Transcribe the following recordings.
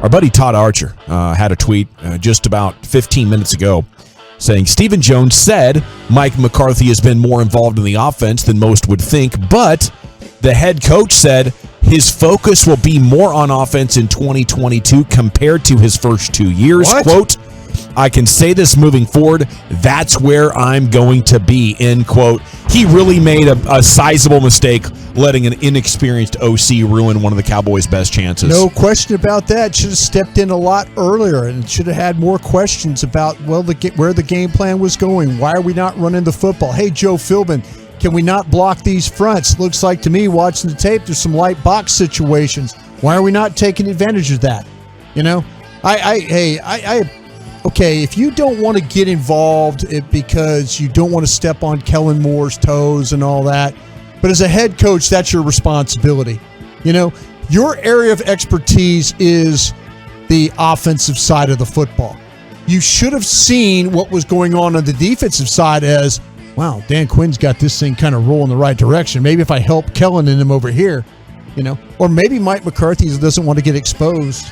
Our buddy Todd Archer had a tweet just about 15 minutes ago saying, Stephen Jones said Mike McCarthy has been more involved in the offense than most would think, but the head coach said his focus will be more on offense in 2022 compared to his first 2 years. What? Quote, I can say this moving forward, that's where I'm going to be, end quote. He really made a sizable mistake letting an inexperienced OC ruin one of the Cowboys' best chances. No question about that. Should have stepped in a lot earlier and should have had more questions about, where the game plan was going. Why are we not running the football? Hey, Joe Philbin, can we not block these fronts? Looks like to me, watching the tape, there's some light box situations. Why are we not taking advantage of that? You know, okay, if you don't want to get involved because you don't want to step on Kellen Moore's toes and all that, but as a head coach, that's your responsibility. You know, your area of expertise is the offensive side of the football. You should have seen what was going on the defensive side as, wow, Dan Quinn's got this thing kind of rolling the right direction. Maybe if I help Kellen and him over here, you know, or maybe Mike McCarthy doesn't want to get exposed.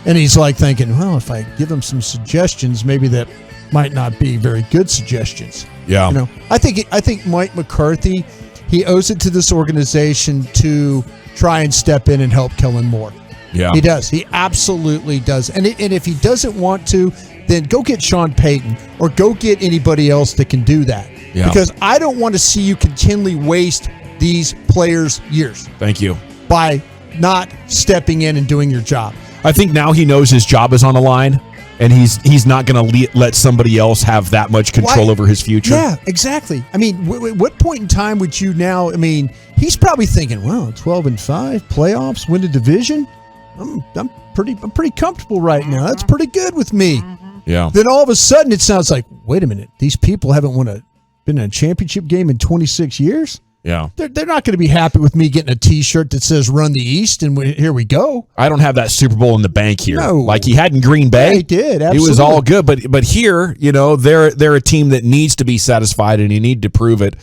And he's like thinking, well, if I give him some suggestions, maybe that might not be very good suggestions. Yeah. You know, I think Mike McCarthy, he owes it to this organization to try and step in and help Kellen Moore. Yeah. He does. He absolutely does. And if he doesn't want to, then go get Sean Payton or go get anybody else that can do that. Yeah. Because I don't want to see you continually waste these players' years. Thank you. By not stepping in and doing your job. I think now he knows his job is on the line, and he's not going to let somebody else have that much control over his future. Yeah, exactly. I mean, what point in time would you now? I mean, he's probably thinking, well, 12-5 playoffs, win the division. I'm pretty comfortable right now. That's pretty good with me. Yeah. Then all of a sudden, it sounds like, wait a minute, these people haven't been in a championship game in 26 years. Yeah. They're not going to be happy with me getting a T-shirt that says "Run the East" and here we go. I don't have that Super Bowl in the bank here. No. Like he had in Green Bay. Yeah, he did. Absolutely. It was all good, but here, you know, they're a team that needs to be satisfied, and you need to prove it.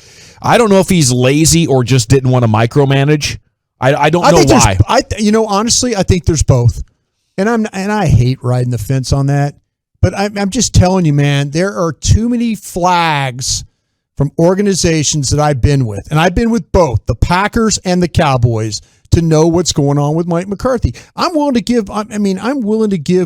I don't know if he's lazy or just didn't want to micromanage. I don't know why. Honestly, I think there's both, and I hate riding the fence on that. But I'm just telling you, man, there are too many flags from organizations that I've been with, and I've been with both the Packers and the Cowboys, to know what's going on with Mike McCarthy. I'm willing to give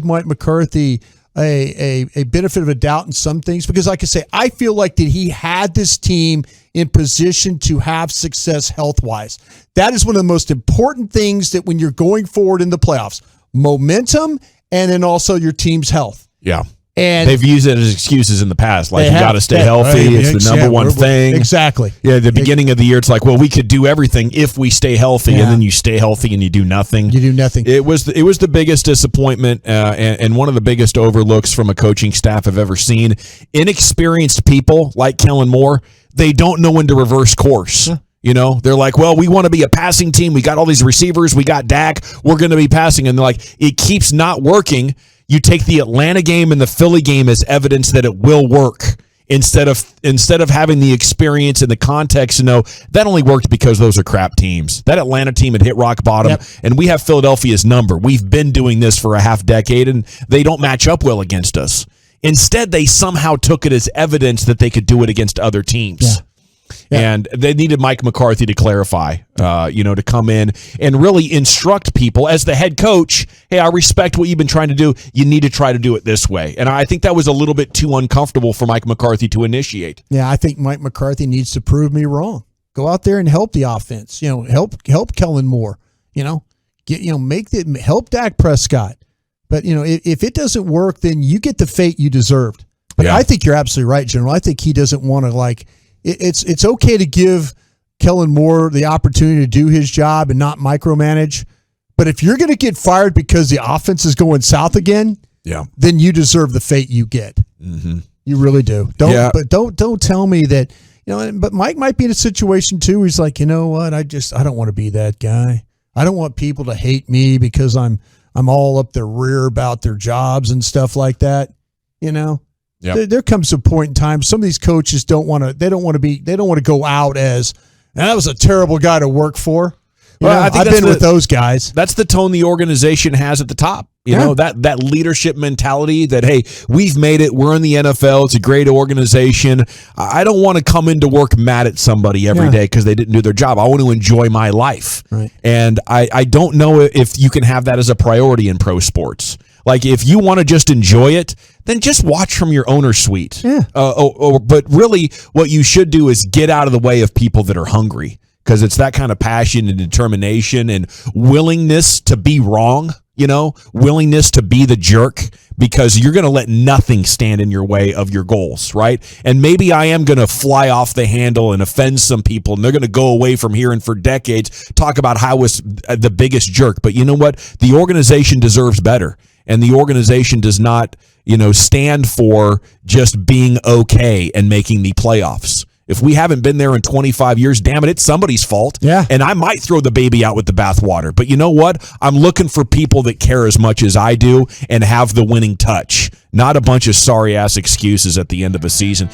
Mike McCarthy a benefit of a doubt in some things, because like I say, I feel like that he had this team in position to have success health-wise. That is one of the most important things, that when you're going forward in the playoffs, momentum and then also your team's health. Yeah. And they've used it as excuses in the past. Like, you got to stay healthy. It's the number one thing. Exactly. Yeah, at the beginning of the year, it's like, well, we could do everything if we stay healthy, and then you stay healthy and you do nothing. You do nothing. It was the biggest disappointment and one of the biggest overlooks from a coaching staff I've ever seen. Inexperienced people like Kellen Moore, they don't know when to reverse course. Yeah. You know, they're like, well, we want to be a passing team. We got all these receivers. We got Dak. We're going to be passing. And they're like, it keeps not working. You take the Atlanta game and the Philly game as evidence that it will work, instead of having the experience and the context to know that only worked because those are crap teams. That Atlanta team had hit rock bottom, and we have Philadelphia's number. We've been doing this for a half decade, and they don't match up well against us. Instead, they somehow took it as evidence that they could do it against other teams. Yeah. Yeah. And they needed Mike McCarthy to clarify, to come in and really instruct people as the head coach. Hey, I respect what you've been trying to do. You need to try to do it this way. And I think that was a little bit too uncomfortable for Mike McCarthy to initiate. Yeah, I think Mike McCarthy needs to prove me wrong. Go out there and help the offense. Help Kellen Moore. Help Dak Prescott. But if it doesn't work, then you get the fate you deserved. But I think you're absolutely right, General. I think he doesn't want to It's okay to give Kellen Moore the opportunity to do his job and not micromanage. But if you're going to get fired because the offense is going south again, then you deserve the fate you get. Mm-hmm. You really do. Don't tell me that. But Mike might be in a situation too where he's like, you know what? I don't want to be that guy. I don't want people to hate me because I'm all up their rear about their jobs and stuff like that. Yep. There comes a point in time, some of these coaches don't want to go out as, that was a terrible guy to work for. I've been with those guys. That's the tone the organization has at the top. You know, that leadership mentality that, hey, we've made it. We're in the NFL. It's a great organization. I don't want to come into work mad at somebody every day because they didn't do their job. I want to enjoy my life. Right. And I don't know if you can have that as a priority in pro sports. Like, if you want to just enjoy it, then just watch from your owner's suite. Yeah. But really, what you should do is get out of the way of people that are hungry, because it's that kind of passion and determination and willingness to be wrong, you know, willingness to be the jerk, because you're going to let nothing stand in your way of your goals, right? And maybe I am going to fly off the handle and offend some people, and they're going to go away from here and for decades talk about how I was the biggest jerk. But you know what? The organization deserves better. And the organization does not, you know, stand for just being okay and making the playoffs. If we haven't been there in 25 years, damn it, it's somebody's fault. Yeah. And I might throw the baby out with the bathwater. But you know what? I'm looking for people that care as much as I do and have the winning touch, not a bunch of sorry-ass excuses at the end of a season.